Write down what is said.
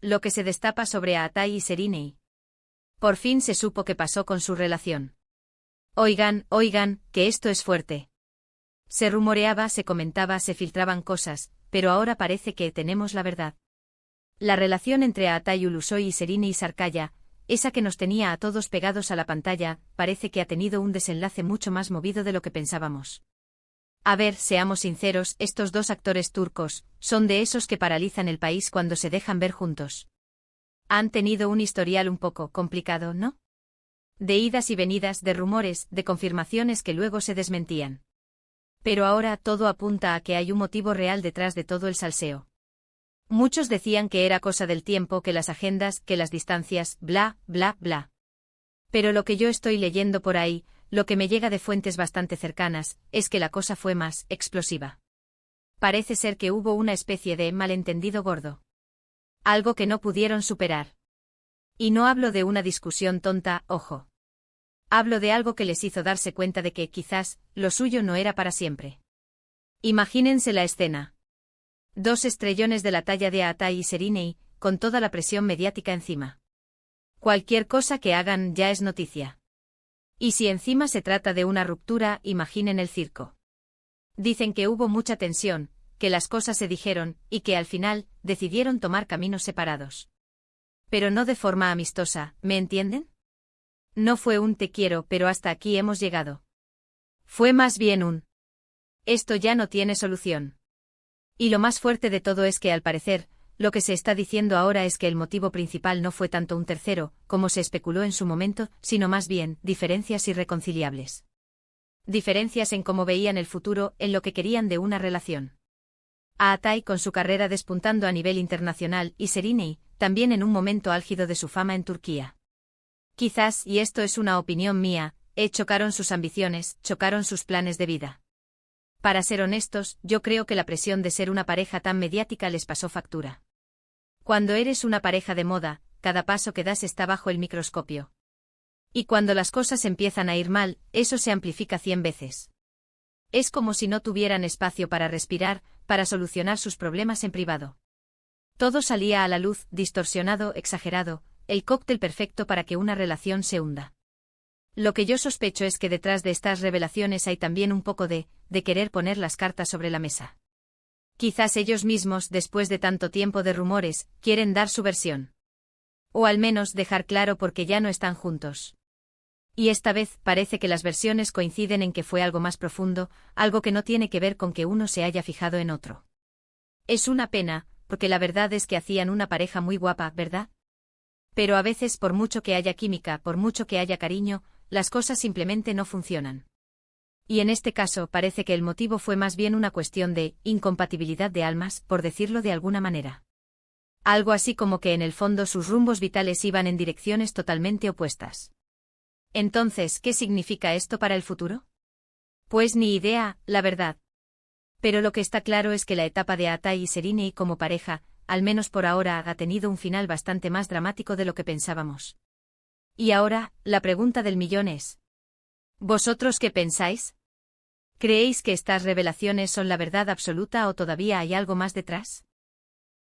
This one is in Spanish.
lo que se destapa sobre Aatai y Serinei. Por fin se supo qué pasó con su relación. Oigan, que esto es fuerte. Se rumoreaba, se comentaba, se filtraban cosas, pero ahora parece que tenemos la verdad. La relación entre Aatai Ulusoy y Serinei Sarkaya, esa que nos tenía a todos pegados a la pantalla, parece que ha tenido un desenlace mucho más movido de lo que pensábamos. A ver, seamos sinceros, estos dos actores turcos son de esos que paralizan el país cuando se dejan ver juntos. Han tenido un historial un poco complicado, ¿no? De idas y venidas, de rumores, de confirmaciones que luego se desmentían. Pero ahora todo apunta a que hay un motivo real detrás de todo el salseo. Muchos decían que era cosa del tiempo, que las agendas, que las distancias, bla, bla, bla. Pero lo que yo estoy leyendo por ahí, lo que me llega de fuentes bastante cercanas, es que la cosa fue más explosiva. Parece ser que hubo una especie de malentendido gordo. Algo que no pudieron superar. Y no hablo de una discusión tonta, ojo. Hablo de algo que les hizo darse cuenta de que, quizás, lo suyo no era para siempre. Imagínense la escena. Dos estrellones de la talla de Aatai y Serinei, con toda la presión mediática encima. Cualquier cosa que hagan ya es noticia. Y si encima se trata de una ruptura, imaginen el circo. Dicen que hubo mucha tensión, que las cosas se dijeron, y que al final, decidieron tomar caminos separados. Pero no de forma amistosa, ¿me entienden? No fue un te quiero, pero hasta aquí hemos llegado. Fue más bien un esto ya no tiene solución. Y lo más fuerte de todo es que, al parecer, lo que se está diciendo ahora es que el motivo principal no fue tanto un tercero, como se especuló en su momento, sino más bien, diferencias irreconciliables. Diferencias en cómo veían el futuro, en lo que querían de una relación. Aatai con su carrera despuntando a nivel internacional y Serinei, también en un momento álgido de su fama en Turquía. Quizás, y esto es una opinión mía, chocaron sus ambiciones, chocaron sus planes de vida. Para ser honestos, yo creo que la presión de ser una pareja tan mediática les pasó factura. Cuando eres una pareja de moda, cada paso que das está bajo el microscopio. Y cuando las cosas empiezan a ir mal, eso se amplifica 100 veces. Es como si no tuvieran espacio para respirar, para solucionar sus problemas en privado. Todo salía a la luz, distorsionado, exagerado, el cóctel perfecto para que una relación se hunda. Lo que yo sospecho es que detrás de estas revelaciones hay también un poco de querer poner las cartas sobre la mesa. Quizás ellos mismos, después de tanto tiempo de rumores, quieren dar su versión. O al menos dejar claro por qué ya no están juntos. Y esta vez parece que las versiones coinciden en que fue algo más profundo, algo que no tiene que ver con que uno se haya fijado en otro. Es una pena, porque la verdad es que hacían una pareja muy guapa, ¿verdad? Pero a veces, por mucho que haya química, por mucho que haya cariño, las cosas simplemente no funcionan. Y en este caso parece que el motivo fue más bien una cuestión de incompatibilidad de almas, por decirlo de alguna manera. Algo así como que en el fondo sus rumbos vitales iban en direcciones totalmente opuestas. Entonces, ¿qué significa esto para el futuro? Pues ni idea, la verdad. Pero lo que está claro es que la etapa de Aatai y Serinei como pareja, al menos por ahora, ha tenido un final bastante más dramático de lo que pensábamos. Y ahora, la pregunta del millón es: ¿vosotros qué pensáis? ¿Creéis que estas revelaciones son la verdad absoluta o todavía hay algo más detrás?